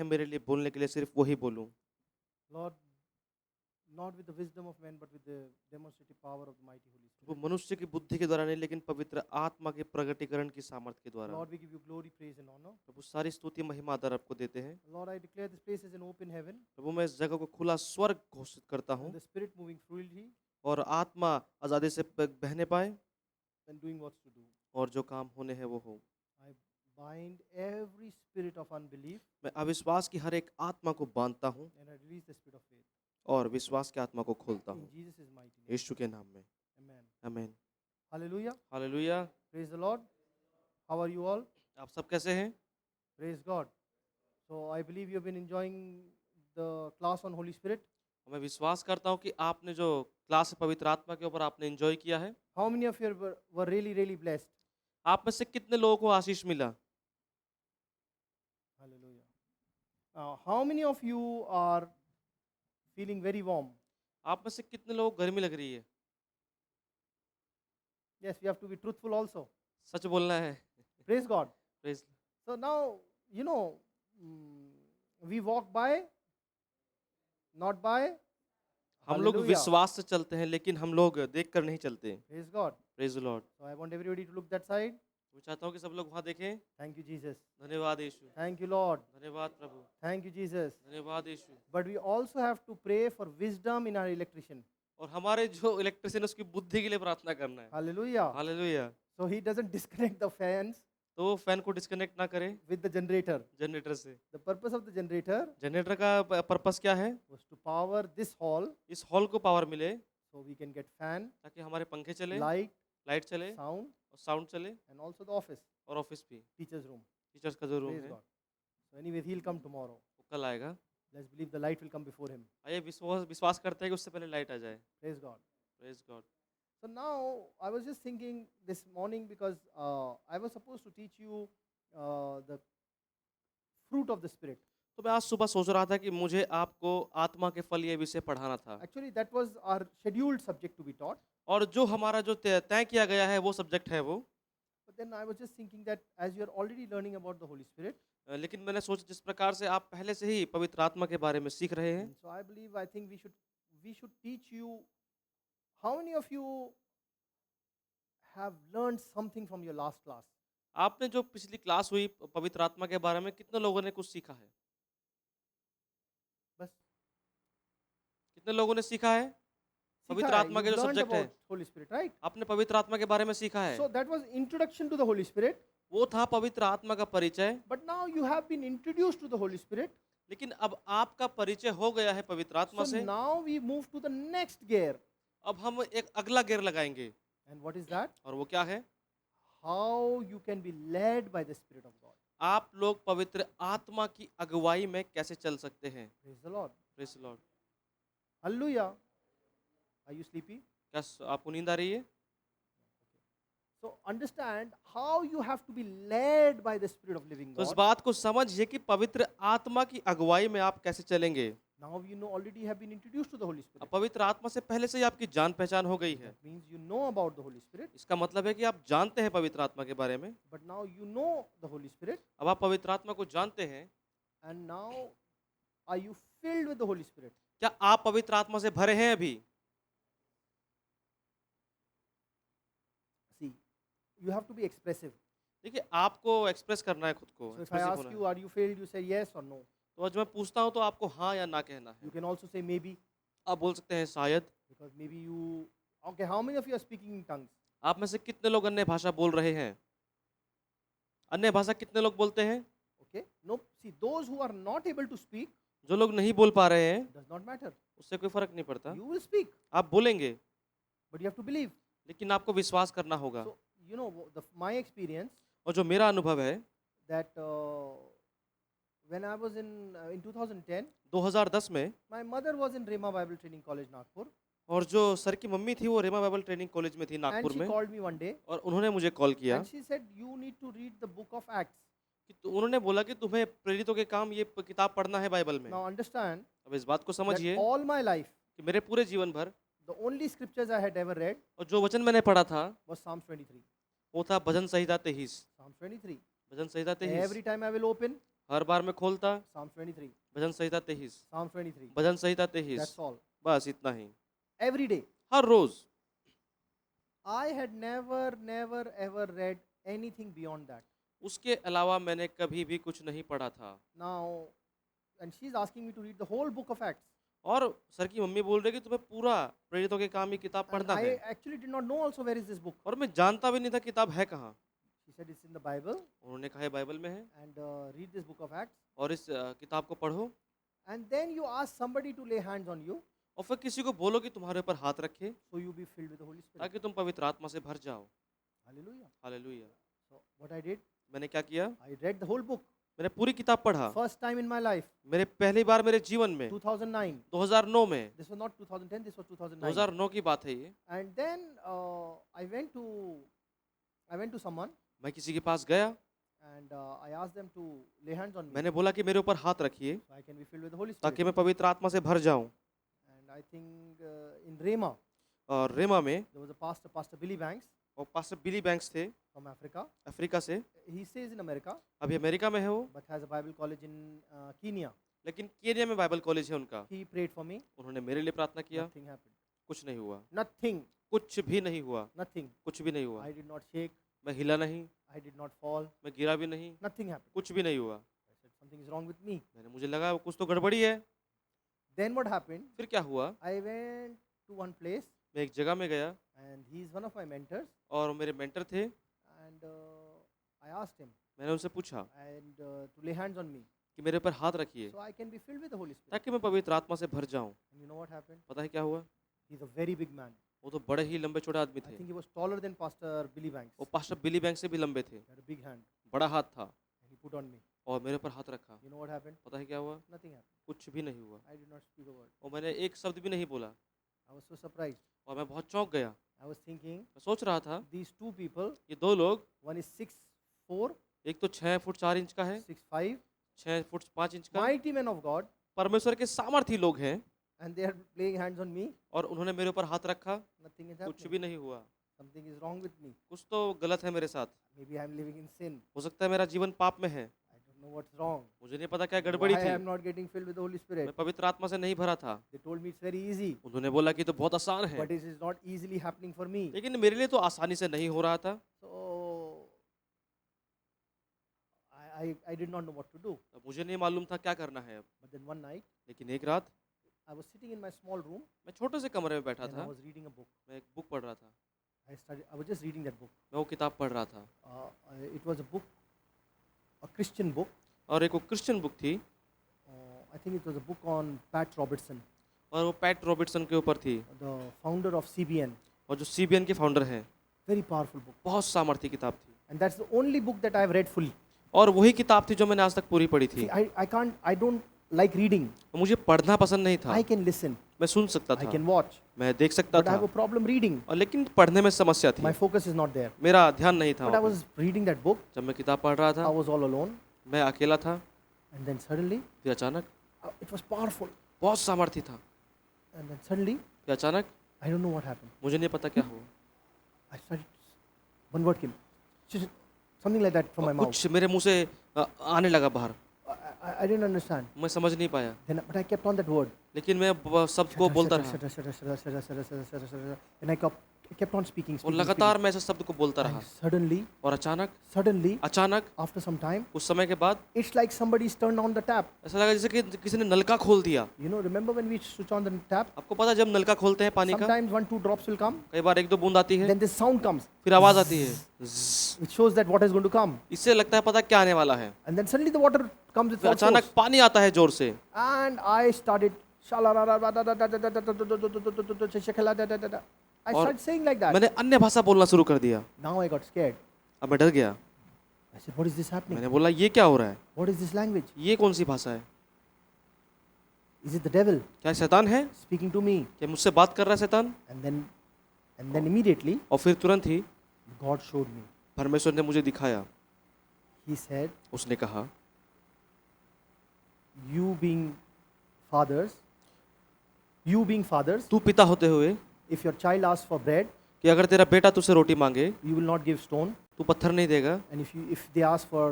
है मेरे लिए बोलने के लिए सिर्फ वही बोलूं। Lord, not with the wisdom of men, but with the demonstrative power of the mighty Holy वो Spirit. मनुष्य की बुद्धि के द्वारा नहीं, लेकिन पवित्र आत्मा के प्रगटीकरण की सामर्थ्य के द्वारा। Lord, we give you glory, praise, and honor. प्रभु सारी स्तुति महिमा आदर आपको देते हैं। Lord, I declare this place as an open heaven, प्रभु मैं इस जगह को खुला स्वर्ग घोषित करता हूँ and the Spirit moving freely और आत्मा आजादी से बहने पाए and doing what's to do. और जो काम होने हैं वो हो। I bind every spirit of unbelief मैं अविश्वास की हर एक आत्मा को बांधता हूँ and I release the spirit of faith. और विश्वास की आत्मा को खोलता In हूँ Jesus' mighty name. यीशु के नाम में। Amen. आमीन। Hallelujah. Hallelujah. Praise the Lord. How are you all? आप सब कैसे हैं? Praise God. So I believe you have been enjoying the class on Holy Spirit. मैं विश्वास करता हूँ कि आपने जो क्लास है पवित्र आत्मा के ऊपर आपने एंजॉय किया है। How many of you were really, really blessed? आप में से कितने लोगों को आशीष मिला? Hallelujah. How many of you are feeling very warm? आप में से कितने लोगों को गर्मी लग रही है? Yes, we have to be truthful also. सच बोलना है। Praise God. Praise- So now, you know, we walk by, not by. हम लोग Hallelujah. विश्वास से चलते हैं लेकिन हम लोग देख कर नहीं चलते। Praise God. Praise the Lord. So I want everybody to look that side. मैं चाहता हूँ कि सब लोग वहाँ देखें। Thank you, Jesus. धन्यवाद यीशु। Thank you, Lord. धन्यवाद प्रभु। Thank you, Jesus. धन्यवाद यीशु। But we also have to pray for wisdom in our electrician. और हमारे जो इलेक्ट्रिशियन उसकी बुद्धि के लिए प्रार्थना करना है। Hallelujah. Hallelujah. So he doesn't disconnect the fans तो वो फैन को डिस्कनेक्ट ना करे with the generator. जनरेटर से। The purpose of the generator generator का पर्पस क्या है? was to power this hall इस हॉल को पावर मिले so we can get fan, ताकि हमारे पंखे चले, light, लाइट चले sound, और साउंड चले and also the office, और ऑफिस भी। teacher's room. टीचर्स का जो रूम Praise है God. So anyways, he'll come tomorrow. वो कल आएगा। Let's believe the light will come before him. आइए विश्वास करते हैं कि उससे पहले लाइट आ जाए। Praise God. Praise God. So now I was just thinking this morning because I was supposed to teach you the fruit of the Spirit. तो मैं आज सुबह सोच रहा था कि मुझे आपको आत्मा के फल ये विषय पढ़ाना था Actually, that was our scheduled subject to be taught. और जो हमारा जो तय किया गया है वो सब्जेक्ट है वो। But then I was just thinking that as you are already learning about the Holy Spirit, लेकिन मैंने सोचा जिस प्रकार से आप पहले से ही पवित्र आत्मा के बारे में सीख रहे हैं, so I think we should teach you. How many of you have learned something from your last class? आपने जो पिछली क्लास हुई पवित्र आत्मा के बारे में कितने लोगों ने कुछ सीखा है? बस कितने लोगों ने सीखा है? पवित्र सीखा है. आत्मा You के जो learned सब्जेक्ट है about Holy Spirit, right? आपने पवित्र आत्मा के बारे में सीखा है। So that was introduction to the Holy Spirit. वो था पवित्र आत्मा का परिचय। But now you have been introduced to the Holy Spirit. लेकिन अब आपका परिचय हो गया है पवित्र आत्मा So से। now we move to the next gear. अब हम एक अगला गियर लगाएंगे And what is that? और वो क्या है? How you can be led by the Spirit of God. आप लोग पवित्र आत्मा की अगुवाई में कैसे चल सकते हैं? Praise the Lord. Praise the Lord. Hallelujah. Are you sleepy? क्या आपको नींद आ रही है? So understand how you have to be led by the Spirit of living तो इस God. बात को समझिए कि पवित्र आत्मा की अगुवाई में आप कैसे चलेंगे। Now you know already have been introduced to the Holy Spirit. अब पवित्र आत्मा से पहले से ही आपकी जान पहचान हो गई है। That means you know about the Holy Spirit. इसका मतलब है कि आप जानते हैं पवित्र आत्मा के बारे में। But now you know the Holy Spirit. अब आप पवित्र आत्मा को जानते हैं। And now are you filled with the Holy Spirit? क्या आप पवित्र आत्मा से भरे हैं अभी? See, you have to be expressive. देखिए आपको एक्सप्रेस करना है खुद को। So if I expressive ask होना है। you, are you filled? You say yes or no. तो आज मैं पूछता हूँ तो आपको हाँ या ना कहना है। You can also say maybe, आप बोल सकते हैं शायद। because maybe you. Okay, how many of you are speaking in tongues? आप में से कितने लोग अन्य भाषा बोल रहे हैं? अन्य भाषा कितने लोग बोलते हैं? Okay. No. See, those who are not able to speak जो लोग नहीं बोल पा रहे हैं does not matter. उससे कोई फर्क नहीं पड़ता। You will speak, आप बोलेंगे but you have to believe. लेकिन आपको विश्वास करना होगा। So you know my experience और जो मेरा अनुभव है that when I was in 2010, 2010 में, my mother was in Rema Bible Training College, Nagpur, और जो सर की मम्मी थी वो रेमा बाइबल ट्रेनिंग कॉलेज में थी and नागपुर she में, called me one day और उन्होंने मुझे कॉल किया and she said, "You need to read the book of Acts." कि उन्होंने बोला कि तुम्हें प्रेरितों के काम ये किताब पढ़ना है बाइबल में। Now understand अब इस बात को that समझिए all my life, कि मेरे पूरे जीवन भर the only scriptures I had ever read और जो वचन मैंने पढ़ा था was Psalms 23. वो था भजन संहिता 23। Psalms 23. Bhajan Samhita 23। Every time I will open, हर बार मैं खोलता Psalm 23. Bhajan Samhita 23, Psalm 23. Bhajan Samhita 23, That's all. बस इतना ही। Every day. Her rose. I had never ever read anything beyond that. उसके अलावा मैंने कभी भी कुछ नहीं पढ़ा था। Now, and she's asking me to read the whole book of Acts. और सर की मम्मी बोल रही कि तुम्हें पूरा प्रेरितों के काम की किताब And पढ़ना I है, actually did not know also where is this book. और मैं जानता भी नहीं था किताब है कहाँ। She said it's in the Bible उन्होंने कहा है बाइबल में है, and read this book of Acts. और इस किताब को पढ़ो, And then you ask somebody to lay hands on you और फिर किसी को बोलो कि तुम्हारे ऊपर हाथ रखे so you be filled with the Holy Spirit. ताकि तुम पवित्र आत्मा से भर जाओ। Hallelujah. Hallelujah. So what I did, मैंने क्या किया? I read the whole book. मैंने पूरी किताब पढ़ा। First time in my life, मेरे पहली बार मेरे जीवन में 2009. 2009 में, This was not 2010, this was 2009. 2009 की बात है ये। And then I went to someone मैं किसी के पास gया, and I asked them to lay hands on me मैंने बोला कि मेरे ऊपर हाथ रखिए so I can be filled with the Holy ताकि Spirit. मैं पवित्र आत्मा से भर जाऊं। And I think in Rema, और रेमा में there was a pastor, Pastor Billy Banks और पास्टर बिली बैंक्स थे from Africa. अफ्रीका से, He stays in America अभी अमेरिका में है वो, but has a Bible college in Kenya. लेकिन केनिया में बाइबल कॉलेज है उनका। He prayed for me. उन्होंने मेरे लिए प्रार्थना किया, Nothing happened. कुछ नहीं हुआ, Nothing. कुछ भी नहीं हुआ, Nothing. कुछ भी नहीं हुआ। I did not shake. मैं हिला नहीं, I did not fall. मैं गिरा भी नहीं, Nothing happened. कुछ भी नहीं हुआ। I said something is wrong with me. मुझे लगा कुछ तो गड़बड़ी है। Then what happened? फिर क्या हुआ? I went to one place मैं एक जगह में गया and he is one of my mentors और मेरे मेंटर थे। and I asked him मैंने उनसे पूछा and to lay hands on me कि मेरे ऊपर हाथ रखिए so I can be filled with the Holy Spirit. ताकि मैं पवित्र आत्मा से भर जाऊं। And you know what happened? पता है क्या हुआ? He's a very big man. वो तो बड़े ही लंबे चौड़े आदमी I थे। think he was taller than Pastor Billy Banks. वो पास्टर बिली बैंक से भी लंबे थे, He had a big hand. बड़ा हाथ था, And he put on me. और मेरे ऊपर हाथ रखा। You know what happened? पता है क्या हुआ? Nothing happened. कुछ भी नहीं हुआ, I did not speak a word. और मैंने एक शब्द भी नहीं बोला, I was so surprised. और मैं बहुत चौंक गया। I was thinking मैं सोच रहा था these two people, ये दो लोग, one is 6'4", एक तो 6 फुट 4 इंच का है, 6'5", 6 फुट 5 इंच का, mighty men of God, परमेश्वर के सामर्थी लोग हैं, and they are laying hands on me. और उन्होंने मेरे ऊपर हाथ रखा, Nothing is कुछ happening. भी नहीं हुआ। Something is wrong with me. कुछ तो गलत है मेरे साथ, Maybe I am living in sin. हो सकता है मेरा जीवन पाप में है, I don't know what's wrong. मुझे नहीं पता क्या गड़बड़ी Why I am थी। not getting filled with the Holy Spirit. मैं पवित्र आत्मा से नहीं भरा था। They told me it's very easy, उन्होंने बोला कि तो बहुत आसान है, but it is not easily happening for me. लेकिन मेरे लिए तो आसानी से नहीं हो रहा था। So I did not know what to do. अब मुझे नहीं मालूम था क्या करना है अब। But then one night लेकिन एक रात I was sitting in my small room मैं छोटे से कमरे में बैठा and I था, was reading a book. मैं एक बुक पढ़ रहा था, I was just reading that book. मैं वो किताब पढ़ रहा था, It was a book, a Christian book. और एक वो क्रिश्चियन बुक थी, I think it was a book on Pat Robertson, और वो पैट रॉबर्टसन के ऊपर थी, the founder of CBN. और जो CBN के फाउंडर हैं। Very powerful book. बहुत सामर्थी किताब थी, And that's the only book that I've read fully. और वही किताब थी जो मैंने आज तक पूरी पढ़ी थी। See, I don't like reading. मुझे पढ़ना पसंद नहीं था, I can listen, मैं सुन सकता I था, can watch, मैं देख सकता but I था, have a problem reading. और लेकिन पढ़ने में समस्या थी, My focus is not there. मेरा ध्यान नहीं था But I वहाँ was reading that book. पे। जब मैं किताब पढ़ रहा I था, was all alone, मैं अकेला था, and then suddenly फिर अचानक it was powerful. बहुत सामर्थी था, And then suddenly फिर अचानक I don't know what happened. मुझे नहीं पता क्या हुआ, I started. One word came, just something like that from my और mouth. कुछ मेरे मुंह से आने लगा बाहर, I didn't understand. मैं समझ नहीं पाया, Then, but I kept on that word. लेकिन मैं शब्द को बोलता रहा, And I kept on speaking. और speaking, लगातार मैं ऐसे शब्द को बोलता speaking. रहा, And suddenly, और अचानक after some time, कुछ समय के बाद it's like somebody's turned on the tap. ऐसा लगा जैसे कि किसी ने नलका खोल दिया। You know, remember when we switch on the tap? आपको पता है जब नलका खोलते हैं पानी का, Sometimes 1-2 drops will come. कई बार 1-2 बूंद आती है, Then this sound comes, फिर आवाज आती है, zzz, which shows that water is going to come. इससे लगता है पता क्या आने वाला है, And then suddenly the water comes with फिर force. अचानक पानी आता है जोर से, And I started. I started saying like that. मैंने अन्य भाषा बोलना शुरू कर दिया। Now I got scared. अब मैं डर गया, I said, what is this happening? मैंने बोला ये क्या हो रहा है, What is this language? ये कौन सी भाषा है, Is it the devil क्या शैतान है, speaking to me? क्या मुझसे बात कर रहा है शैतान? And then immediately और फिर तुरंत ही God showed me. परमेश्वर ने मुझे दिखाया, He said, उसने कहा you being fathers, तू पिता होते हुए if your child asks for bread, कि अगर तेरा बेटा तुझसे रोटी मांगे you will not give stone. तू पत्थर नहीं देगा, And if they ask for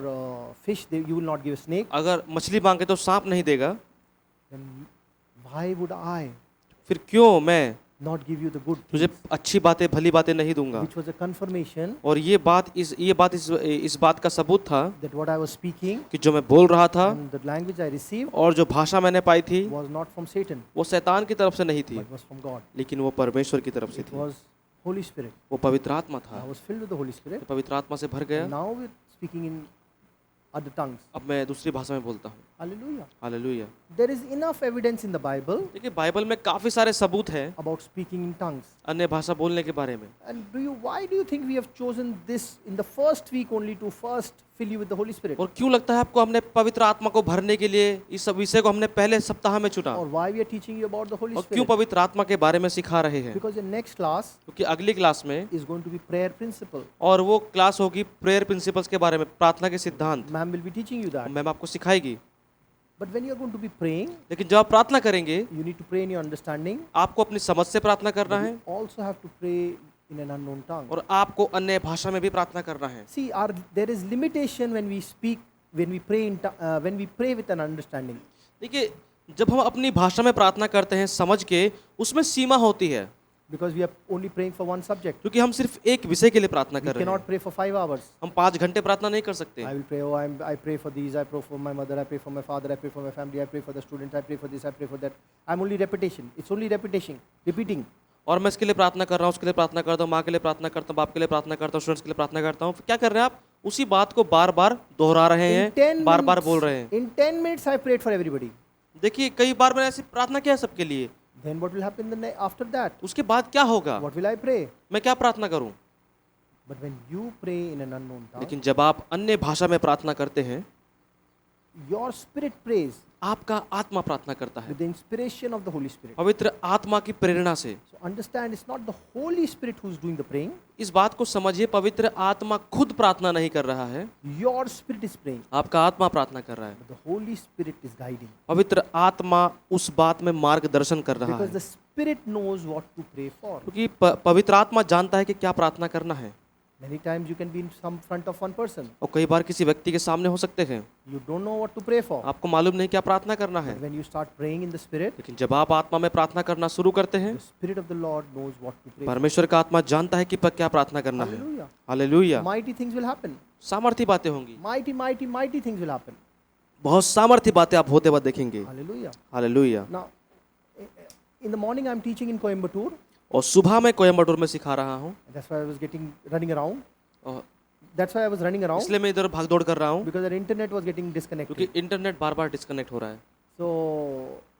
fish, you will not give a snake. अगर मछली मांगे तो सांप नहीं देगा, Then why would I फिर क्यों मैं not give you the good तुझे things? अच्छी बातें भली बातें नहीं दूंगा। Which was a confirmation और ये बात इस बात का सबूत था that what I was speaking कि जो मैं बोल रहा था and the language I received और जो भाषा मैंने पाई थी was not from Satan, वो शैतान की तरफ से नहीं थी, but was from God. लेकिन वो परमेश्वर की तरफ से It थी। was Holy Spirit. वो पवित्र आत्मा I था, was filled with the Holy Spirit. पवित्र आत्मा से भर गया। Now we're speaking in other tongues. अब मैं दूसरी भाषा में बोलता हूँ। Hallelujah. Hallelujah. There is enough evidence in the Bible देखिए बाइबल में काफी सारे सबूत हैं about speaking in tongues. अन्य भाषा बोलने के बारे में। And why do you think we have chosen this in the first week only to first fill you with the Holy Spirit? और क्यों लगता है आपको हमने पवित्र आत्मा को भरने के लिए इस विषय को हमने पहले सप्ताह में चुना? Or why we are teaching you about the Holy और क्यों Spirit? पवित्र आत्मा के बारे में सिखा रहे हैं? Because the next class क्योंकि अगली क्लास में is going to be prayer principle. और वो क्लास होगी प्रेयर प्रिंसिपल्स के बारे में, प्रार्थना के सिद्धांत। Ma'am will be teaching you that. Ma'am आपको सिखाएगी। But when you are going to be praying, लेकिन जब आप प्रार्थना करेंगे you need to pray in your understanding. आपको अपनी समझ से प्रार्थना करना But है you also have to pray in an unknown tongue. और आपको अन्य भाषा में भी प्रार्थना करना है। See, there is limitation when we speak, when we pray when we pray with an understanding. देखिए जब हम अपनी भाषा में प्रार्थना करते हैं समझ के, उसमें सीमा होती है, Because we are only praying for one subject. क्योंकि हम सिर्फ एक विषय के लिए प्रार्थना We कर रहे हैं। cannot pray for 5 hours. हम 5 घंटे प्रार्थना नहीं कर सकते। I will pray. Oh, I pray for these. I pray for my mother. I pray for my father. I pray for my family. I pray for the students. I pray for this. I pray for that. I'm only repetition. It's only repetition, repeating. और मैं इसके लिए प्रार्थना कर रहा हूँ, उसके लिए प्रार्थना करता हूँ, माँ के लिए प्रार्थना करता हूँ, बाप के लिए प्रार्थना करता हूँ, स्टूडेंट्स के लिए प्रार्थना करता हूँ। क्या कर रहे हैं आप? उसी बात को बार बार दोहरा रहे In हैं, 10 बार बार minutes, बोल रहे हैं। in 10 minutes, I prayed for everybody. देखिए कई बार मैंने ऐसी प्रार्थना किया है सबके लिए, Then what will happen after that? उसके बाद क्या होगा? What will I pray? मैं क्या प्रार्थना करूं? But when you pray in an unknown tongue, लेकिन जब आप अन्य भाषा में प्रार्थना करते हैं, your spirit prays आपका आत्मा प्रार्थना करता है with the inspiration of the Holy Spirit. पवित्र आत्मा की प्रेरणा से। So understand, it's not the Holy Spirit who's doing the praying. इस बात को समझिए, पवित्र आत्मा खुद प्रार्थना नहीं कर रहा है, Your spirit is praying, आपका आत्मा प्रार्थना कर रहा है। but the Holy Spirit is guiding. पवित्र आत्मा उस बात में मार्गदर्शन कर रहा Because है, the Spirit knows what to pray for. क्योंकि पवित्र आत्मा जानता है कि क्या प्रार्थना करना है। Many times you can be in some front of one person. और कई बार किसी व्यक्ति के सामने हो सकते हैं, You don't know what to pray for. आपको मालूम नहीं क्या प्रार्थना करना है। But when you start praying in the Spirit, लेकिन जब आप आत्मा में प्रार्थना करना शुरू करते हैं, the Spirit of the Lord knows what to pray for. परमेश्वर का आत्मा जानता है कि क्या प्रार्थना करना है। Hallelujah. Hallelujah. Mighty things will happen. सामर्थ्य बातें होंगी, Mighty, mighty, mighty things will happen. बहुत सामर्थ्य बातें आप होते वक्त देखेंगे। Hallelujah. Hallelujah. Now, in the morning I'm teaching in Coimbatore. और सुबह मैं कोयम्बटूर में सिखा रहा हूँ, That's why I was running around. और That's why I was running around. इसलिए मैं इधर भाग दौड़ कर रहा हूँ, Because our internet was getting disconnected. क्योंकि इंटरनेट बार बार डिस्कनेक्ट हो रहा है। So,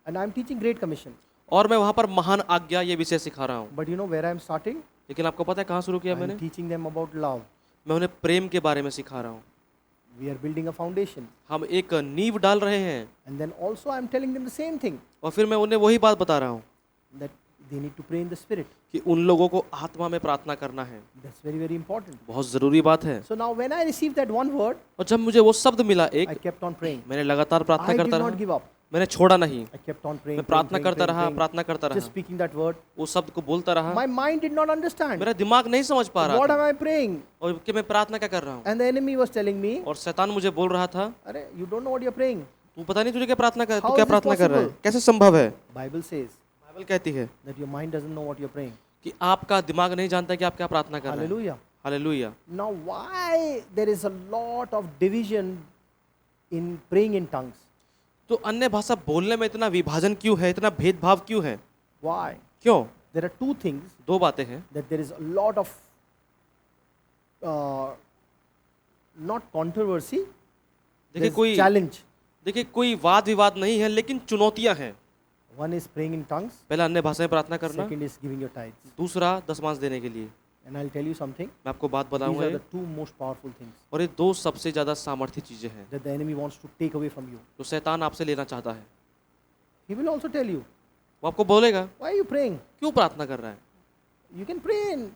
and I'm teaching Great Commission. और मैं वहाँ पर महान आज्ञा ये विषय सिखा रहा हूँ। But you know where I'm starting? लेकिन आपको पता है कहाँ शुरू किया I'm मैंने? teaching them about love. मैं उन्हें प्रेम के बारे में सिखा रहा हूँ। We are building a foundation. हम एक नींव डाल रहे हैं, And then also I'm telling them the same thing, और फिर मैं उन्हें वही बात बता रहा हूँ that they need to pray in the Spirit. कि उन लोगों को आत्मा में प्रार्थना करना है। That's very, very important. बहुत ज़रूरी बात है। So now when I received that one word, और जब मुझे वो शब्द मिला I एक, kept on praying. मैंने लगातार प्रार्थना I did करता not रहा, give up. मैंने छोड़ा नहीं, I kept on praying. मैं प्रार्थना praying, करता praying, रहा, praying, प्रार्थना करता just रहा, speaking that word. वो शब्द को बोलता रहा। My mind did not understand. मेरा दिमाग नहीं समझ पा रहा What था am I praying? और कि मैं प्रार्थना क्या कर रहा हूँ। And the enemy was telling me, और शैतान मुझे बोल रहा था, Arey, you don't know what you're praying. तू पता नहीं तुझे क्या प्रार्थना कर, How तू क्या is this प्रार्थना कर रहा है, possible? कैसे संभव है? Bible says बाइबल कहती है that your mind doesn't know what you're praying. कि आपका दिमाग नहीं जानता कि आप क्या प्रार्थना कर रहे हैं। Hallelujah. Hallelujah. Now why there is a lot of division in praying in tongues? तो अन्य भाषा बोलने में इतना विभाजन क्यों है, इतना भेदभाव क्यों है? Why? क्यों? There are two things, दो बातें हैं, that there is a lot of not controversy, देखिए there's कोई challenge. देखिए कोई वाद विवाद नहीं है, लेकिन चुनौतियां हैं। One is praying in tongues, पहला अन्य भाषा में प्रार्थना करना, second is giving your tithes. दूसरा दशमांश देने के लिए। And I'll tell you something, मैं आपको बात these बताऊंगा are ये, the two most powerful things और ये दो सबसे ज्यादा सामर्थ्य चीजें हैं that the enemy wants to take away from you. जो शैतान आपसे लेना चाहता है। He will also tell you, वो आपको बोलेगा why are you praying? क्यों प्रार्थना कर रहा है। You can pray in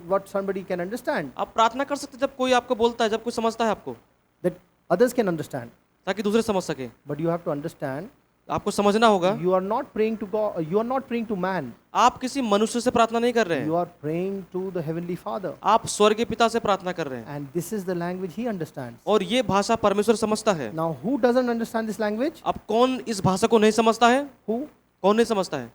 what somebody can understand, आप प्रार्थना कर सकते जब कोई आपको बोलता है, जब कोई समझता है आपको, that others can understand. ताकि दूसरे समझ सके। But you have to understand आपको समझना होगा, You are not praying to God. You are not praying to man. आप किसी मनुष्य से प्रार्थना नहीं कर रहे हैं, You are praying to the heavenly Father, आप स्वर्गीय पिता से प्रार्थना कर रहे हैं, and this is the language He understands. और ये भाषा परमेश्वर समझता है। Now, who doesn't understand this language? अब कौन इस भाषा को नहीं समझता है? Who? कौन नहीं समझता है?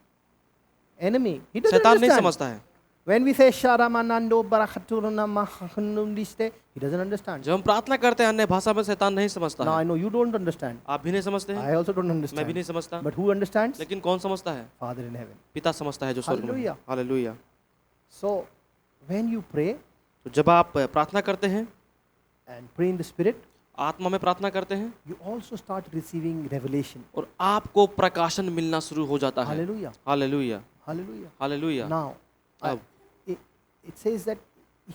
Enemy. He doesn't शैतान नहीं understand. समझता है। When we say Sharamanando Barakhaturana Mahanundiste, he doesn't understand. जब हम प्रार्थना करते हैं अन्य भाषा में, शैतान नहीं समझता Now है। I know you don't understand. आप भी नहीं समझते हैं, I also don't मैं भी understand. नहीं समझता, But who understands? लेकिन कौन समझता है? Father in heaven. पिता समझता है जो स्वर्ग में है। Hallelujah. Hallelujah. So, when you pray तो जब आप प्रार्थना करते हैं, and pray in the Spirit, आत्मा में प्रार्थना करते हैं, you also start receiving revelation. और आपको प्रकाशन मिलना शुरू हो जाता है। Hallelujah. Hallelujah, Hallelujah. Hallelujah. Now, अब it says that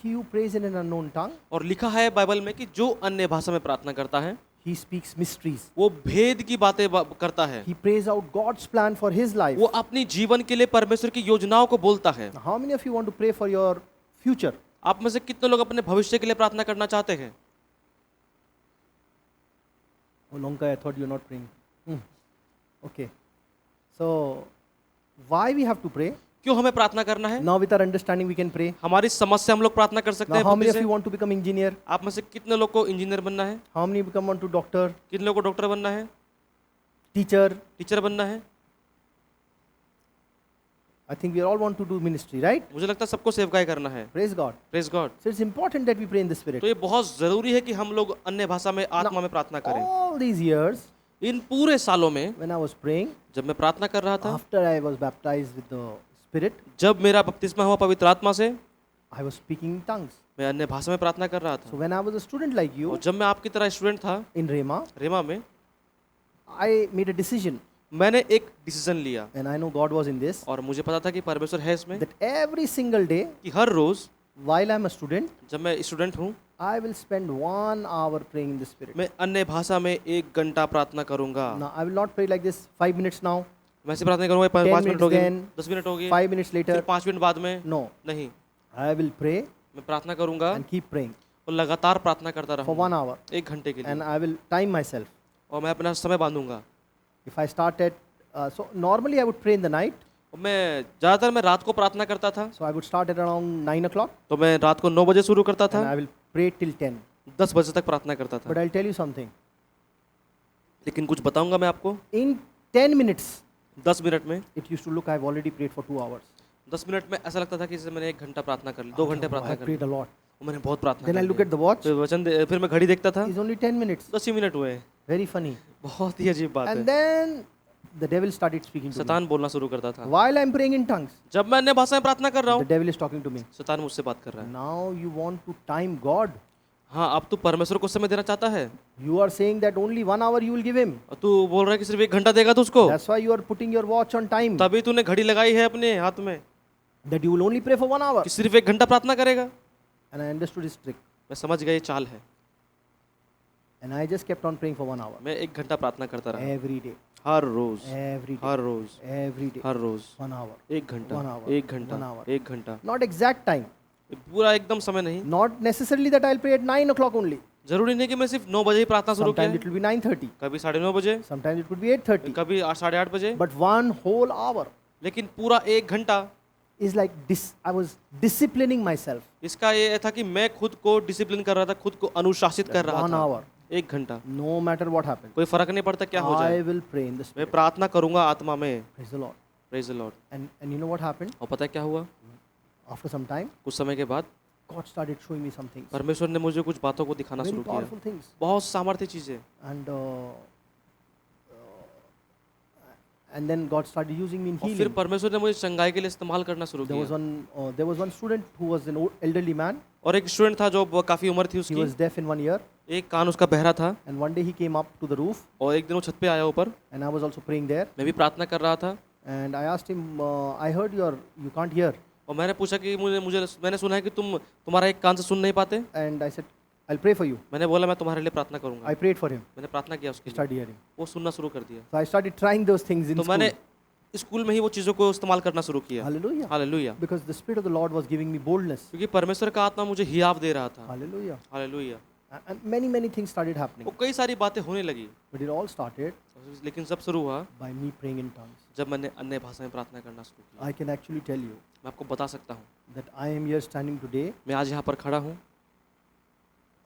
he who prays in an unknown tongue, और लिखा है बाइबल में कि जो अन्य भाषा में प्रार्थना करता है, he speaks mysteries. वो भेद की बातें करता है, He prays out God's plan for his life. वो अपनी जीवन के लिए परमेश्वर की योजनाओं को बोलता है। Now, how many of you want to pray for your future? आप में से कितने लोग अपने भविष्य के लिए प्रार्थना करना चाहते हैं? Oh, Lonkai, I thought you were not praying. Okay. So, why we have to pray? क्यों हमें प्रार्थना करना है? Now, with our understanding, we can pray. हमारी समझ से हम लोग प्रार्थना कर सकते Now, हैं how बुद्धि many of से। you want to become engineer? आप में से कितने लोग को इंजीनियर बनना है? How many become want to doctor, कितने लोग को डॉक्टर बनना है? teacher? टीचर बनना है? I think we all want to do ministry, right? मुझे लगता है सबको सेवकाई करना है। Praise God. Praise God. So, it's important that we pray in the Spirit. तो ये बहुत जरूरी है कि हम लोग अन्य भाषा में, आत्मा में प्रार्थना करें। All these years, इन पूरे सालों में when I was praying, जब मैं प्रार्थना कर रहा था, after I was baptized with the Spirit, जब मेरा बपतिस्मा हुआ पवित्र आत्मा से, I was speaking in tongues. मैं अन्य भाषा में प्रार्थना कर रहा So, था। when I was a student like और you जब मैं आपकी तरह स्टूडेंट था in Rema, रेमा में, I made a decision, मैंने एक डिसीजन लिया, and I know God was in this, और मुझे पता था कि परमेश्वर है इसमें, that every single day, कि हर रोज while I'm a student, जब मैं स्टूडेंट हूँ, I will spend 1 hour praying in the Spirit. मैं अन्य भाषा में 1 घंटा प्रार्थना करूंगा। Now, I will not pray like this 5 minutes now, मैं ऐसे प्रार्थना करूंगा 5 मिनट minutes हो गए, then, 10 मिनट हो गए, 5 minutes फिर later. 5 मिनट बाद में, No, नहीं, I will pray मैं प्रार्थना करूंगा and keep praying और लगातार प्रार्थना करता for रहूंगा 1 hour, 1 घंटे के लिए, and I will time myself. और मैं अपना समय बांधूंगा। If I start at, so normally I would pray in the night, और मैं ज़्यादातर मैं रात को प्रार्थना करता था, so I would start at around 9 o'clock, तो मैं रात को 9 बजे शुरू करता and था, I will pray till 10. 10 बजे तक प्रार्थना करता था। But I'll tell you something. लेकिन कुछ बताऊंगा मैं आपको, In 10 minutes, 10 मिनट में, it used to look I've already prayed for 2 hours. 10 minute में ऐसा लगता था कि जैसे मैंने 1 घंटा प्रार्थना कर ली, 2 घंटे Oh, प्रार्थना I कर ली, prayed a lot. और मैंने बहुत प्रार्थना Then कर I look Lee. at the watch. फिर मैं घड़ी देखता था, It's only 10 minutes. 10 he minute हुए हैं। Very funny. बहुत ही अजीब बात And है। then the devil started speaking to me. शैतान बोलना शुरू करता था। While I'm praying in tongues, जब मैं अन्य भाषा में प्रार्थना कर रहा the हूँ, devil is talking to me. शैतान मुझसे बात कर रहा है। Now you want to time God. हाँ, अब तू परमेश्वर को समय देना चाहता है, You are saying that only 1 hour you will give him. और तू बोल रहा है कि सिर्फ 1 घंटा देगा तू उसको, That's why you are putting your watch on time. तभी तूने घड़ी लगाई है अपने हाथ में That you will only pray for 1 hour. कि सिर्फ 1 घंटा प्रार्थना करेगा। And I understood his trick. मैं समझ गया ये चाल है। And I just kept on praying for 1 hour. मैं 1 घंटा प्रार्थना करता रहा, Every day. हर रोज, Every day. हर रोज, Every day. हर रोज, 1 hour. 1 घंटा, 1 hour, 1 1 घंटा, hour. 1 घंटा, Not exact time. पूरा एकदम समय नहीं। Not necessarily that I'll pray at 9 o'clock only. जरूरी नहीं कि मैं सिर्फ 9 बजे ही प्रार्थना शुरू Sometimes किया, it will be 9:30. कभी 9:30 बजे, Sometimes it could be 8:30. कभी 8:30 बजे, But 1 whole hour लेकिन पूरा 1 घंटा is like I was disciplining myself. इसका ये था कि मैं खुद को डिसिप्लिन कर रहा था, खुद को अनुशासित कर रहा 1 था। hour. 1 घंटा, No matter what happens. कोई फर्क नहीं पड़ता क्या हो I जाए, will pray in the Spirit. मैं प्रार्थना करूंगा आत्मा में। Praise the Lord. Praise the Lord. And you know what happened? और पता है क्या हुआ? After some time, कुछ समय के बाद God started showing me some things. परमेश्वर ने मुझे कुछ बातों को दिखाना Very शुरू किया, powerful things. बहुत सामर्थ्य चीजें। And then God started using me in और फिर healing. परमेश्वर ने मुझे चंगाई के लिए इस्तेमाल करना शुरू There was किया। one student who was an elderly man. और एक स्टूडेंट था जो काफी उम्र थी He उसकी, was deaf in 1 ear. एक कान उसका बहरा था, And one day he came up to the roof, और एक दिन वो छत पे आया ऊपर, and I was also praying there. मैं भी प्रार्थना कर रहा था, And I asked him, I heard you can't hear. और मैंने पूछा कि मैंने सुना है कि तुम्हारा एक कान से सुन नहीं पाते। And I said, I'll pray for you. मैंने बोला मैं तुम्हारे लिए प्रार्थना करूंगा। I prayed for him. मैंने प्रार्थना किया उसके He लिए, started hearing. वो सुनना शुरू कर दिया। So I started trying those things in तो school. मैंने स्कूल में ही वो चीज़ों को इस्तेमाल करना शुरू किया। Hallelujah. Hallelujah. Because the Spirit of the Lord was giving me boldness. क्योंकि परमेश्वर का आत्मा मुझे हियाव दे रहा था। Hallelujah. Hallelujah. And many things started happening. वो कई सारी बातें होने लगी, But it all started लेकिन सब शुरू हुआ by me praying in tongues. जब मैंने अन्य भाषा में प्रार्थना करना शुरू किया। I can actually tell you मैं आपको बता सकता हूँ, that I am here standing today. मैं आज यहाँ पर खड़ा हूँ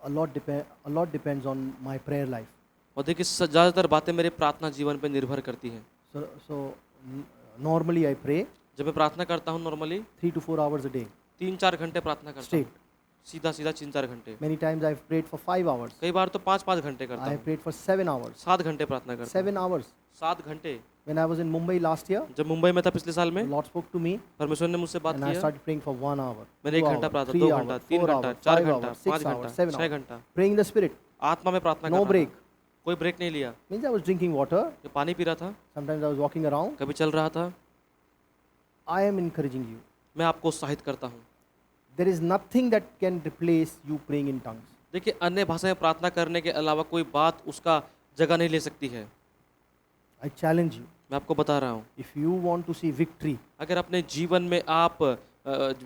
A lot depends on my prayer life. और देखिए ज़्यादातर बातें मेरे प्रार्थना जीवन पर निर्भर करती हैं। Normally I pray जब मैं प्रार्थना करता हूँ normally 3 to 4 hours a day 3-4 घंटे प्रार्थना करता हूँ, straight. सीधा 3-4 घंटे। Many times I've prayed for 5 hours. कई बार तो 5-5 घंटे करता I हूँ, prayed for 7 hours. 7 घंटे प्रार्थना करता हूँ, 7 hours. 7 घंटे। When I was in Mumbai last year, जब मुंबई में था पिछले साल the में, Lord spoke to me परमेश्वर ने मुझसे बात and I किया। started praying for 1 hour, मैंने 1 2 घंटा hours, प्रार्थना, 3 2 hours, घंटा, 3 4 घंटा, hours, 4 5 घंटा, hours, 5 6 hours, घंटा, 7 6 hours. घंटा Praying in the Spirit. आत्मा में प्रार्थना No कर break. रहा था। कोई ब्रेक नहीं लिया। Means I was drinking water. ये पानी पी रहा था, Sometimes I was walking around. कभी चल रहा था। I am encouraging you. मैं आपको उत्साहित करता हूँ, There is nothing that can replace you praying in tongues. देखिए अन्य भाषा में प्रार्थना करने के अलावा कोई बात उसका जगह नहीं ले सकती है। I challenge you. मैं आपको बता रहा हूँ, If you want to see victory, अगर अपने जीवन में आप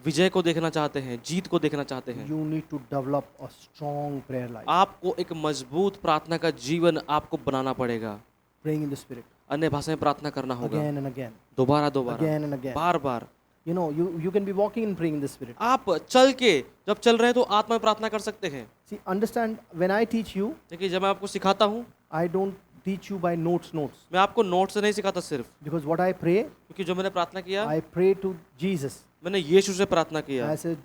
विजय को देखना चाहते हैं, जीत को देखना चाहते हैं, you need to develop a strong prayer life. आपको एक मजबूत प्रार्थना का जीवन आपको बनाना पड़ेगा। Praying in the Spirit. अन्य भाषा में प्रार्थना करना होगा, Again and again. दोबारा दोबारा, Again and again. Bar bar. You know, you can be walking and praying in the Spirit. आप चल के जब चल रहे हैं तो आत्मा में प्रार्थना कर सकते हैं। See, understand, when I teach you, देखिए जब मैं आपको सिखाता हूँ, I don't teach you by notes. मैं आपको नोट से नहीं सिखाता सिर्फ, Because what I pray, क्योंकि जो मैंने प्रार्थना किया, I pray to Jesus. मैंने यीशु से प्रार्थना किया। I said,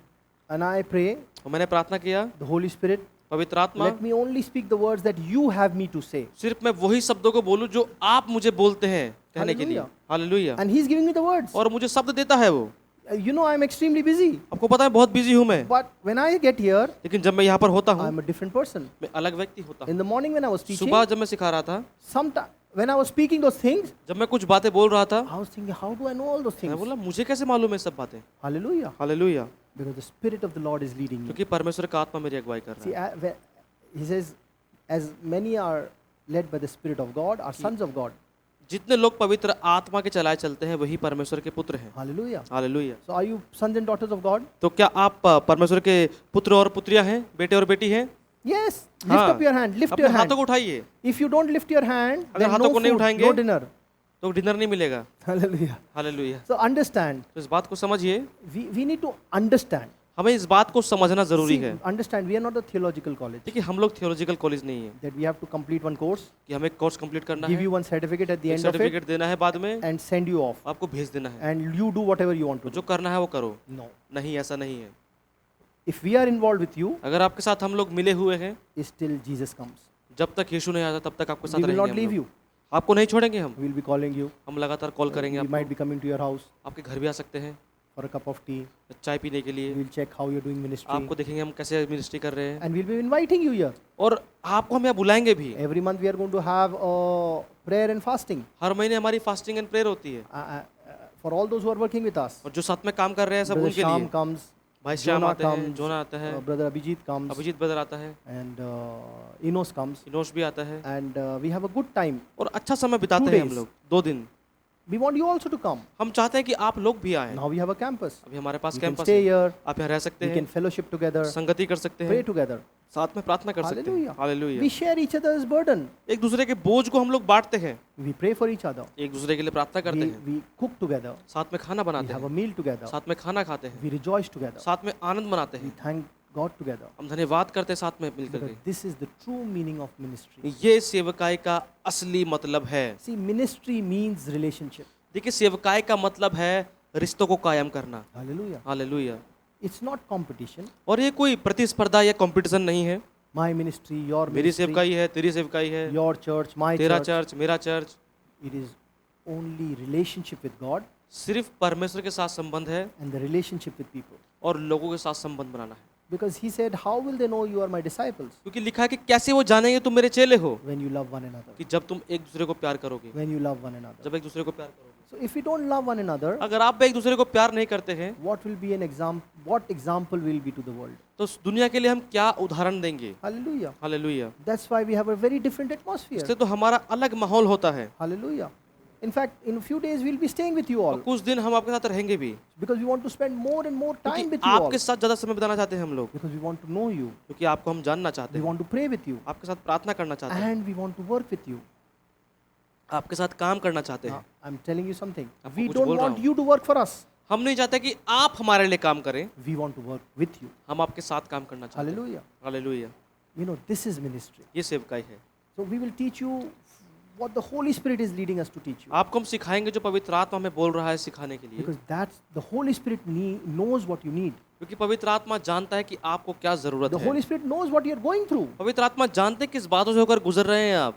and I pray, और मैंने प्रार्थना किया, the Holy Spirit, पवित्र आत्मा, let me only speak the words that you have me to say. सिर्फ मैं वही शब्दों को बोलूं जो आप मुझे बोलते हैं कहने के लिए। Hallelujah. Hallelujah. And He's giving me the words. और मुझे शब्द देता है वो। You know, I'm extremely busy. आपको पता है बहुत बिजी हूँ मैं, But when I get here, लेकिन जब मैं यहाँ पर होता हूँ I'm a different person. मैं अलग व्यक्ति होता हूँ। In the morning when I was teaching, सुबह जब मैं सिखा रहा था, sometime when I was speaking those things, जब मैं कुछ बातें बोल रहा था, I was thinking, how do I know all those मैं things? बोला मुझे कैसे मालूम है सब बातें। Hallelujah. Hallelujah. Because the Spirit of the Lord is leading me. क्योंकि परमेश्वर का आत्मा मेरी अगुवाई कर See, रहा है। He says, as many are led by the Spirit of God, are sons of God. जितने लोग पवित्र आत्मा के चलाए चलते हैं वही परमेश्वर के पुत्र हैं। Hallelujah. Hallelujah. So are you sons and daughters of God? तो क्या आप परमेश्वर के पुत्र और पुत्रियां हैं, बेटे और बेटी हैं? Yes. Lift हाँ। up your hand. Lift अपने your hand. हाथों को उठाइए, If you don't lift your hand, अगर then हाथों no को नहीं food, उठाएंगे, no dinner. तो डिनर नहीं मिलेगा। Hallelujah. हालेलुया। So understand. तो इस बात को समझिए, We need to understand. हमें इस बात को समझना जरूरी See, है। understand. We are not a theological college देखिए हम लोग थियोलॉजिकल कॉलेज नहीं है that we have to complete one course, कि हमें कोर्स कंप्लीट करना give है, you one certificate at the एक end of it, सर्टिफिकेट देना है बाद में, and send you off. आपको भेज देना है, And you do whatever you want to do. जो करना है वो करो। No. नहीं, ऐसा नहीं है। If we are involved with you, अगर आपके साथ हम लोग मिले हुए हैं, till Jesus comes. जब तक यीशु नहीं आता तब तक आपके We साथ will not रहेंगे leave हम you. लोग। आपको नहीं छोड़ेंगे हम We will be calling you. लगातार कॉल करेंगे We आपको, might be coming to your house आपके घर भी आ सकते हैं for a cup of tea. चाय पीने के लिए। We'll check how you're doing ministry. आपको देखेंगे हम कैसे मिनिस्ट्री कर रहे हैं, And we'll be inviting you here. और आपको हम यहाँ बुलाएंगे भी। Every month we are going to have a prayer and fasting. हर महीने हमारी फास्टिंग एंड प्रेयर होती है, For all those who are working with us. और जो साथ में काम कर रहे हैं सब Brother उनके Sham लिए। comes, भाई श्याम Jonah आते हैं, comes, जोना आता है, Brother Abhijit comes, अभिजीत बदर आता है, and Enos comes. इनोश भी आता है, And we have a good time. और अच्छा समय बिताते 2 हैं हम days. लोग 2 दिन। We want you also to come. हम चाहते हैं कि आप लोग भी आएं। Now we have a campus. अभी हमारे पास You can कैंपस stay है, here. आप यहाँ रह सकते We हैं, can fellowship together, संगति कर सकते pray हैं, together. साथ में प्रार्थना कर सकते हैं। Hallelujah. Hallelujah. We share each other's burden. एक दूसरे के बोझ को हम लोग बांटते हैं, We pray for each other. एक दूसरे के लिए प्रार्थना करते We, हैं, we cook together. साथ में खाना We बनाते have a हैं, meal together. साथ में खाना खाते हैं, We rejoice together. साथ में आनंद मनाते We हैं, thank God together. हम धन्यवाद करते हैं साथ में मिलकर Because के। this is the true meaning of ministry. ये सेवकाई का असली मतलब है। See, ministry means relationship. देखिए सेवकाई का मतलब है रिश्तों को कायम करना। Hallelujah. Hallelujah. It's not competition. और ये कोई प्रतिस्पर्धा या कंपटीशन नहीं है। My ministry, your मेरी ministry, सेवकाई है, तेरी सेवकाई है, your church, my तेरा church. चर्च, मेरा church. It is only relationship with God सिर्फ परमेश्वर के साथ संबंध है and the relationship with people. और लोगों के साथ संबंध बनाना है। Because he said, how will they know you are my disciples? क्योंकि लिखा है कि कैसे वो जानेंगे तुम मेरे चेले हो, When you love one another. कि जब तुम एक दूसरे को प्यार करोगे, When you love one another. जब एक दूसरे को प्यार करोगे। So if we don't love one another, अगर आप एक दूसरे को प्यार नहीं करते हैं what will be an example? What example will be to the world? तो उस दुनिया के लिए हम क्या उदाहरण देंगे। Hallelujah. Hallelujah. That's why we have a very different atmosphere. इससे तो हमारा अलग माहौल होता है। Hallelujah. In fact, in a few days we'll be staying with you और all कुछ दिन हम आपके साथ रहेंगे भी, because we want to spend more and more time क्योंकि with you all. आपके साथ ज़्यादा समय बिताना चाहते हैं हम लोग, Because we want to know you. क्योंकि आपको हम जानना चाहते We हैं, want to pray with you. आपके साथ प्रार्थना करना चाहते हैं, And we want to work with you. आपके साथ काम करना चाहते Now, हैं। I'm telling you something. आपको We कुछ don't बोल रहा want हूँ। you to work for us. हम नहीं चाहते कि आप हमारे लिए काम करें, We want to work with you. हम आपके साथ काम करना चाहते हैं। Hallelujah. Hallelujah. You know, this is ministry. ये सेवकाई है। So we will teach you what the Holy Spirit is leading us to teach you. आपको हम सिखाएंगे जो पवित्र आत्मा हमें बोल रहा है सिखाने के लिए, Because that's the Holy Spirit knows what you need. क्योंकि पवित्र आत्मा जानता है कि आपको क्या जरूरत The है। Holy Spirit knows what you're going through. पवित्र आत्मा जानते हैं किस बातों से होकर गुजर रहे हैं आप,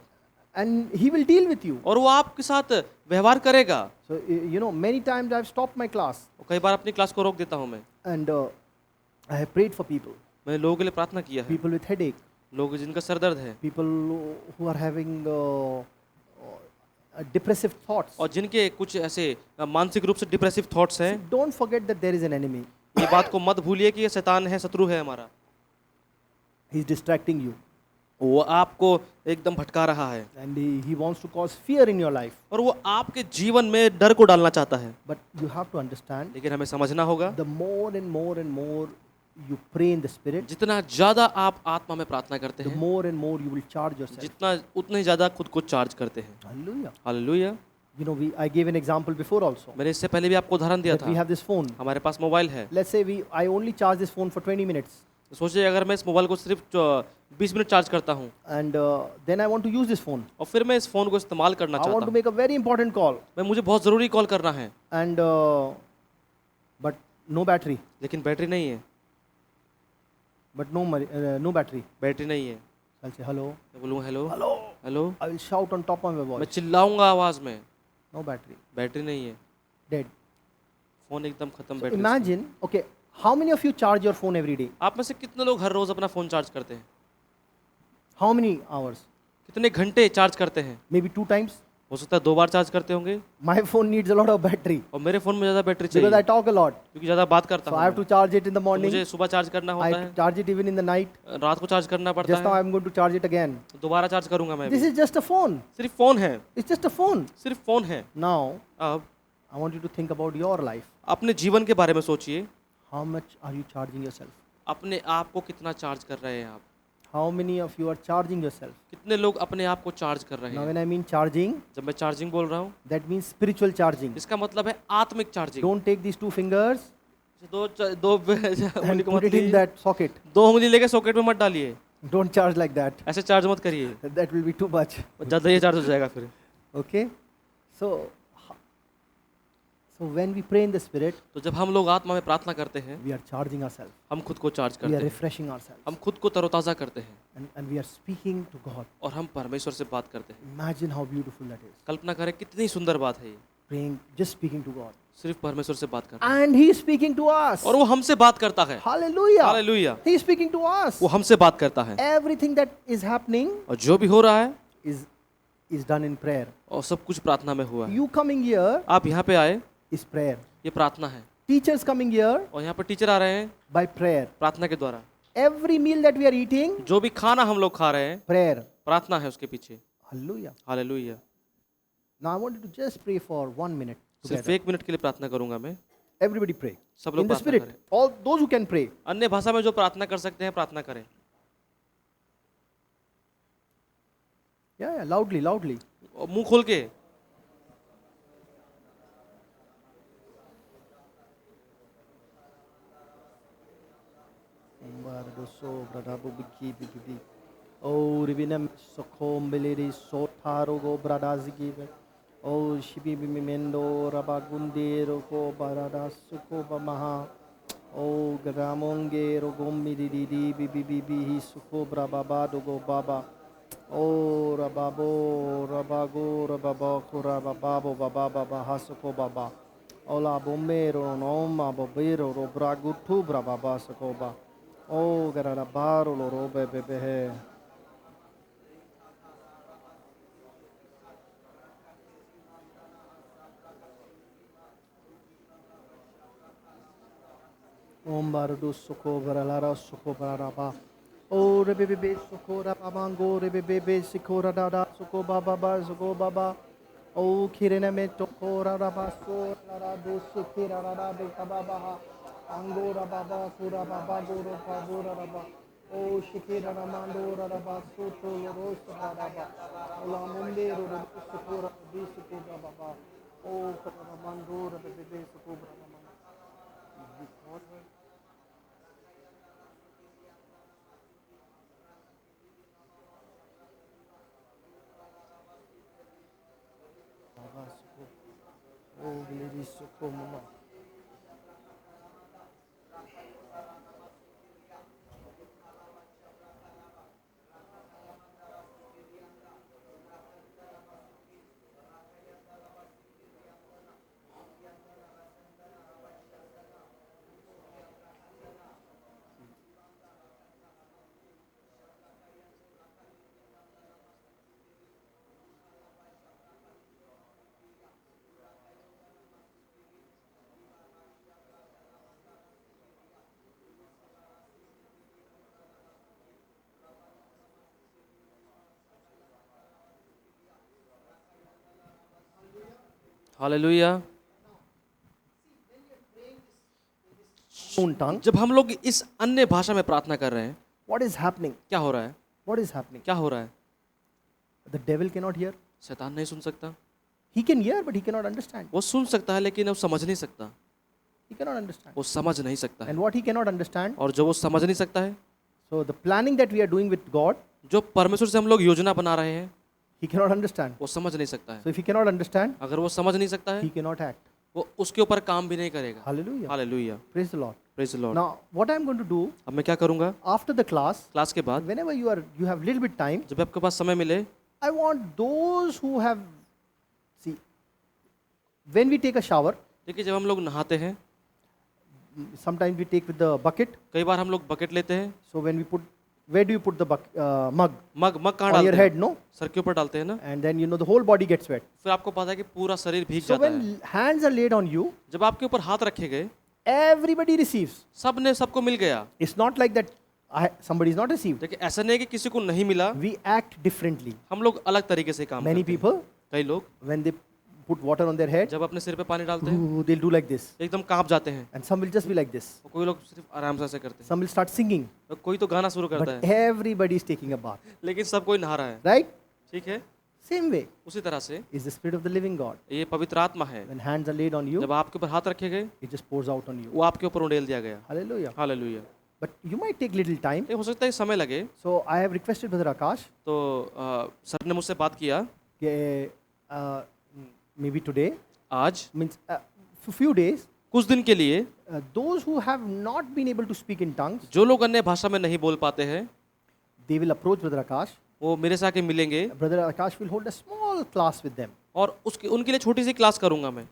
And He will deal with you. और वो आपके साथ व्यवहार करेगा। So, you know, many times I've stopped my class और कई बार अपनी क्लास को रोक देता हूँ मैं। and I have prayed for people. मैंने लोगों के लिए प्रार्थना किया है, People with headache. लोग जिनका सर दर्द है People who are having depressive thoughts. और जिनके कुछ ऐसे मानसिक रूप से डिप्रेसिव थॉट्स हैं। Don't forget that there is an enemy. ये बात को मत भूलिए कि ये शैतान है, शत्रु है हमारा। He's distracting you. वो आपको एकदम भटका रहा है And he wants to cause fear in your life. और वो आपके जीवन में डर को डालना चाहता है। But you have to understand, लेकिन हमें समझना होगा, the more and more and more you pray in the Spirit, जितना ज्यादा आप आत्मा में प्रार्थना करते the हैं, more and more you will charge yourself. जितना उतना ही ज्यादा खुद को चार्ज करते हैं। Hallelujah. Hallelujah. You know, I gave an example before also. मैंने इससे पहले भी आपको उदाहरण दिया That we था। have this phone. हमारे पास मोबाइल है, Let's say I only charge this phone for 20 minutes. तो सोचिए अगर मैं इस मोबाइल को सिर्फ 20 मिनट चार्ज करता हूँ And then I want to use this phone. और फिर मैं इस फोन को इस्तेमाल करना I चाहता want to हूँ, make a very important call. मुझे बहुत जरूरी कॉल करना है, And but no battery. लेकिन बैटरी नहीं है, But no battery. बैटरी नहीं है। I'll say hello. मैं बोलूँ hello Hello. Hello, I will shout on top of my मैं voice. चिल्लाऊंगा आवाज में, No battery. बैटरी नहीं है, Dead. फोन एकदम खत्म So battery. imagine, okay, how many of you charge your phone every day? आप में से कितने लोग हर रोज अपना फोन चार्ज करते हैं? How many hours? कितने घंटे चार्ज करते हैं? Maybe 2 times. हो सकता है 2 बार चार्ज करते होंगे। My phone needs a lot of battery और मेरे फोन में ज्यादा बैटरी because I चाहिए talk a lot. क्योंकि ज्यादा बात करता So हूँ I have मैं। to charge it in the तो morning. मुझे सुबह चार्ज करना होता I है, charge it even in the night. रात को चार्ज करना पड़ता Just now है, I'm going to charge it again. तो दोबारा चार्ज करूंगा मैं This भी। is just a phone. सिर्फ फोन है, It's just a phone. सिर्फ फोन है। Now, अब I want you to think about your life. अपने जीवन के बारे में सोचिए, How much are you charging yourself? अपने आप को कितना चार्ज कर रहे हैं आप? How many of you are charging yourself? कितने लोग अपने आप को चार्ज कर रहे Now, हैं? when I mean charging, जब मैं चार्जिंग बोल रहा हूँ, that means spiritual charging. इसका मतलब है आत्मिक charging. Don't take these 2 fingers दो उंगली and को put मत it in लीजिए, that socket. 2 उंगली लेके सॉकेट में मत डालिए, Don't charge like that. ऐसे चार्ज मत करिए, That will be too much. ज़्यादा ये चार्ज हो जाएगा फिर। Okay? So when we pray in the Spirit, तो जब हम लोग आत्मा में प्रार्थना करते हैं, we are charging ourselves. हम खुद को चार्ज We करते are हैं, refreshing ourselves. हम खुद को तरोताज़ा करते हैं And we are speaking to God. और हम परमेश्वर से बात करते हैं। Imagine how beautiful that is. कल्पना करें कितनी सुंदर बात है ये, Praying, just speaking to God. सिर्फ परमेश्वर से बात करना, And He is speaking to us. और वो हमसे बात करता है। Hallelujah. Hallelujah, He is speaking to us. वो हमसे बात करता है Everything that is happening और जो भी हो रहा है is done in prayer. और सब कुछ प्रार्थना में हुआ है। You coming here आप यहाँ पे आए, is prayer. ये प्रार्थना है, Teachers coming here और यहाँ पर टीचर आ रहे हैं by prayer. प्रार्थना के द्वारा। Every meal that we are eating, जो भी खाना हम लोग खा रहे हैं, prayer. प्रार्थना है उसके पीछे। Hallelujah. Hallelujah. Now I want you to just pray for 1 minute सिर्फ together. 1 मिनट के लिए प्रार्थना करूंगा मैं। Everybody pray. सब In लोग the प्रार्थना Spirit. करें। All those who can pray. अन्य भाषा में जो प्रार्थना कर सकते हैं प्रार्थना करें। Yeah, loudly, loudly. और मुंह खोल के। Oh, ribinem sokom beleri sotaro go bradazigi. Oh, shibi bimendo rabagundero ko baradasuko bamaha. Oh, gramonge rogommi di bibi suko brababado go baba. Oh, rababo rabago rababo kurababo baba baba hasuko baba. Ola bombero noma bobero robragutu brababa suko. Oh, garabaro lo robe bebe. Om bardu suko baralara suko baraba. Oh, rebebe suko rabamango rebebe sikora dada suko baba suko baba. Oh, Kirene me tokora rabaso, rara dosu kira rara de kababaha, angora baba kura baba goro pabura raba. Oh, shikira ramando rara baso to lorosa raba. Ola munde roro sukura bisu kubra baba. Oh, kara ramando rara bebe sukubra mama. Baba suku. Oh, lady suku mama. Hallelujah. Own tongue. जब हम लोग इस अन्य भाषा में प्रार्थना कर रहे हैं, What is happening? क्या हो रहा है? What is happening? क्या हो रहा है? The devil cannot hear. शैतान नहीं सुन सकता। He can hear, but he cannot understand. वो सुन सकता है लेकिन वो समझ नहीं सकता। He cannot understand. वो समझ नहीं सकता है। And what he cannot understand, और जो वो समझ नहीं सकता है, so the planning that we are doing with God, जो परमेश्वर से हम लोग योजना बना रहे हैं, he cannot understand. वो समझ नहीं सकता है। So if he cannot understand, अगर वो समझ नहीं सकता है, he cannot act. वो उसके ऊपर काम भी नहीं करेगा। Hallelujah. Hallelujah. Praise the Lord. Praise the Lord. Now, what I'm going to do अब मैं क्या करूंगा? after the class, क्लास के बाद whenever you have little bit time, जब आपके पास समय मिले, I want those who have, see, when we take a shower, देखिए जब हम लोग नहाते हैं, sometimes we take with the bucket. कई बार हम लोग बकेट लेते हैं। So when we put, where do you put the mug? मग कहाँ On your डालते head, हैं? no? सर के ऊपर डालते हैं ना। And then you know the whole body gets wet. फिर आपको पता है कि पूरा शरीर भीग So जाता है। when hands are laid on you, जब आपके ऊपर हाथ रखे गए, everybody receives. सबको मिल गया। It's not like that somebody is not received. देखिए ऐसा नहीं है कि किसी को नहीं मिला, We act differently. हम लोग अलग तरीके से काम Many करते हैं। people, कई लोग when they put water on their head, जब अपने सिर पे पानी डालते हैं, they'll do like this. एकदम कांप जाते हैं। And some will just be like this. और कोई लोग सिर्फ आराम से ऐसे करते हैं। Some will start singing. और कोई तो गाना शुरू करता But है, everybody is taking a bath. लेकिन सब कोई नहा रहा है। Right? ठीक है, Same way उसी तरह से is the Spirit of the living God. ये पवित्र आत्मा है। When hands are laid on you, जब आपके ऊपर हाथ रखे गए, it just pours out on you. वो आपके ऊपर उंडेल दिया गया। Hallelujah. Hallelujah. But you might take little time. ये हो सकता है समय लगे। So I have requested Brother Akash, तो सर ने मुझसे बात किया, maybe today, आज means for few days, कुछ दिन के लिए those who have not been able to speak in tongues, जो लोग अन्य भाषा में नहीं बोल पाते हैं, they will approach Brother Akash. वो मेरे से आके मिलेंगे Brother Akash will hold a small class with them. और उनके लिए छोटी सी क्लास करूंगा मैं।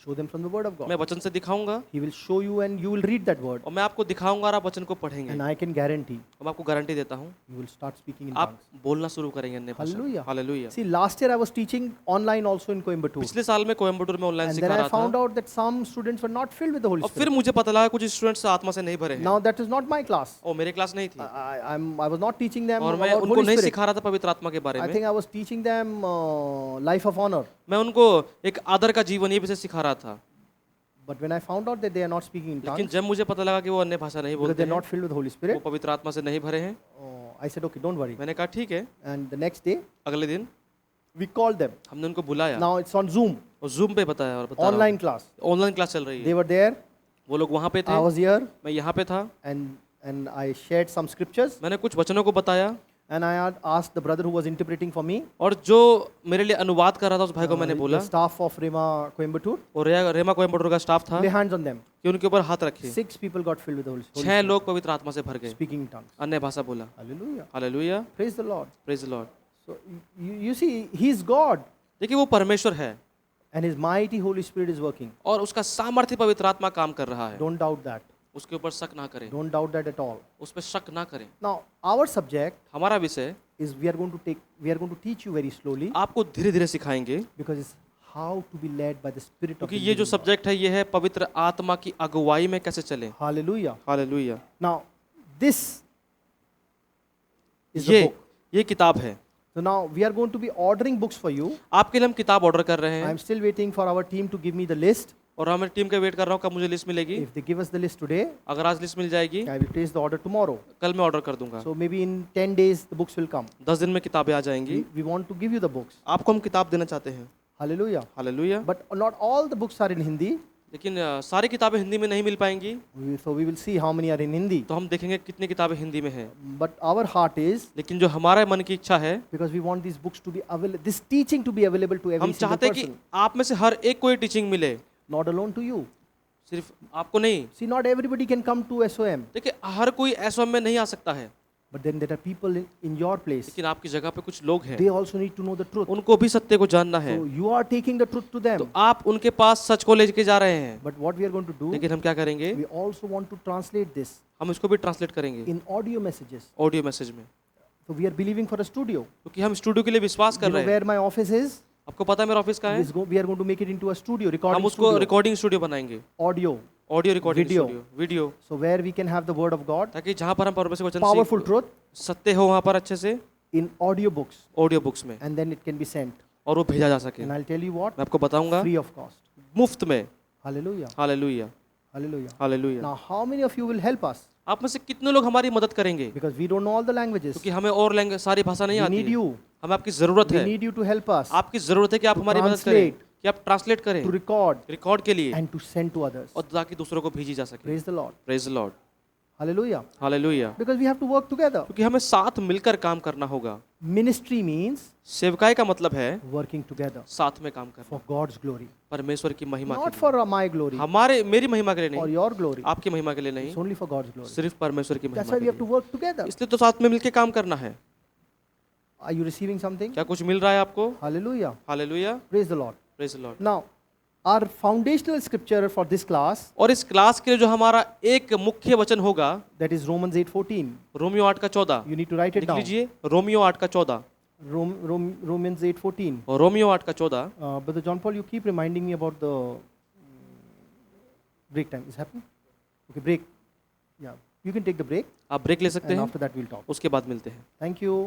Show them from the Word of God. मैं वचन से दिखाऊंगा He will show you and you will read that Word. और मैं आपको दिखाऊंगा और आप वचन को पढ़ेंगे। And I can guarantee मैं आपको गारंटी देता हूँ, you will start speaking in आप tongues. बोलना शुरू करेंगे अन्य भाषा। Hallelujah. Hallelujah. See, last year I was teaching online also in Coimbatore. पिछले साल में कोयम्बटूर में ऑनलाइन And सिखा then I रहा found था out that some students were not filled with the Holy और फिर Spirit. मुझे पता लगा कुछ स्टूडेंट्स आत्मा से नहीं भरे हैं। Now that is not my class. और मेरे क्लास नहीं थी I was not teaching them और मैं about उनको Holy नहीं Spirit. सिखा रहा था पवित्र आत्मा के बारे I में। think I was teaching them life of honor. मैं उनको एक आदर का जीवन ये विषय सिखा रहा था। But when I found out that they are not speaking in लेकिन tongues जब मुझे पता लगा कि वो अन्य भाषा नहीं because बोलते they are हैं, not filled with the Holy वो Spirit, पवित्र आत्मा से नहीं भरे हैं, I said, okay, don't worry. मैंने कहा ठीक है। And the next day अगले दिन we called them. हमने उनको बुलाया Now it's on Zoom, और जूम पे बताया और बता online class. ऑनलाइन क्लास चल रही They है। were there. वो लोग वहाँ पे थे, I was here, मैं यहाँ पे था। and I shared some scriptures. मैंने कुछ वचनों को बताया And I had asked the brother who was interpreting for me, और जो मेरे लिए अनुवाद कर रहा था उस भाई को मैंने बोला, the staff of Rema Coimbatore, और रेमा कोयम्बटूर का स्टाफ था, lay hands on them. कि उनके ऊपर हाथ रखे। 6 people got filled with the Holy 6 Spirit, लोग पवित्र आत्मा से भर गए, speaking in tongues. अन्य भाषा बोला। Hallelujah. Hallelujah. Praise the Lord. Praise the Lord. So you see, He's God, देखिए वो परमेश्वर है and His mighty Holy Spirit is working. और उसका सामर्थ्य पवित्र आत्मा काम कर रहा है। Don't doubt that. उसके ऊपर शक ना करें, Don't doubt that at all. उस पर शक ना करें। Now, our subject हमारा विषय is we are going to teach you very slowly आपको धीरे धीरे सिखाएंगे, because it's how to be led by the Spirit of क्योंकि the ये जो living God. सब्जेक्ट है ये है पवित्र आत्मा की अगुवाई में कैसे चले। Hallelujah. Hallelujah. Now, this is the ये book. ये किताब है, So now we are going to be ordering books for you. आपके लिए हम किताब ऑर्डर कर रहे I हैं am still waiting for our team to give me the list. और हमें टीम का वेट कर रहा हूँ कब मुझे लिस्ट मिलेगी। If they give us the list today, अगर आज लिस्ट मिल जाएगी I will place the order tomorrow. कल मैं ऑर्डर कर दूंगा। So maybe in 10 days the books will come. 10 दिन में किताबें आ जाएंगी। We want to give you the books. आपको हम किताब देना चाहते हैं। Hallelujah. Hallelujah. But not all the books are in Hindi. लेकिन सारी किताबें हिंदी में नहीं मिल पाएंगी, So we will see how many are in Hindi. तो हम देखेंगे कितनी किताबें हिंदी में हैं। But our heart is, लेकिन जो हमारे मन की इच्छा है, because we want these books to be available, this teaching to be available to every हम single चाहते हैं कि person, आप में से हर एक को ये टीचिंग मिले, not alone to you. सिर्फ आपको नहीं। See, not everybody can come to SOM, देखिए हर कोई एसओएम में नहीं आ सकता है, but then there are people in your place. लेकिन आपकी जगह पे कुछ लोग हैं, They also need to know the truth. उनको भी सत्य को जानना है, So you are taking the truth to तो them. आप उनके पास सच को लेके जा रहे हैं। But what we are going to do, लेकिन हम क्या करेंगे, we also want to translate this हम इसको भी ट्रांसलेट करेंगे in audio messages. Audio message में, So we are believing for a studio. क्योंकि हम स्टूडियो के लिए विश्वास You कर know रहे हैं। where my office is? आपको पता है मेरा ऑफिस कहाँ है? We are going to make it into a studio, हम recording उसको studio, रिकॉर्डिंग स्टूडियो बनाएंगे, audio. Audio recording Video. Studio, video, So where we can have the word of God, ताकि जहाँ पर हम परमेश्वर के वचन powerful truth सत्य हो वहाँ पर अच्छे से in audio books, audio books में, and then it can be sent. और वो भेजा जा सके। And I'll tell you what, मैं आपको बताऊंगा free of cost. मुफ्त में। Hallelujah. Hallelujah, Hallelujah. Hallelujah. Now, how many of you will help us? आप में से कितने लोग हमारी मदद करेंगे? Because we don't know all the languages. क्योंकि हमें और लैंग्वेज सारी भाषा नहीं We आती need है। you. हमें आपकी जरूरत We है, need you to help us आपकी जरूरत है कि आप To हमारी मदद करें, translate. कि आप ट्रांसलेट करें to record रिकॉर्ड के लिए, and to send to others. और ताकि दूसरों को भेजी जा सके। Praise the Lord. Praise the Lord, Hallelujah. Hallelujah. Because we have to work together. क्योंकि हमें साथ मिलकर काम करना होगा। Ministry means सेवकाई का मतलब है working together साथ में काम करना, for God's glory. परमेश्वर की महिमा Not के for my glory लिए, मेरी महिमा के लिए or नहीं, your glory. आपकी महिमा के लिए It's नहीं, only for God's glory. सिर्फ परमेश्वर की That's महिमा why के we have to लिए। work together. इसलिए तो साथ में मिलकर काम करना है। Are you receiving something? क्या कुछ मिल रहा है आपको? Hallelujah. Hallelujah, Praise the Lord. Praise the Lord. Now, our foundational scripture for this class, और इस क्लास के लिए जो हमारा एक मुख्य वचन होगा, that is Romans 8:14. रोमियो 8 का 14। You need to write it लिख down. लीजिए, रोमियो 8 का 14, Romans 8:14. और रोमियो 8 का 14। Brother John Paul, you keep reminding me about the break time. Is happening? Okay, break. Yeah, you can take the break, आप break ले सकते and हैं, after that we'll talk. उसके बाद मिलते हैं। Thank you.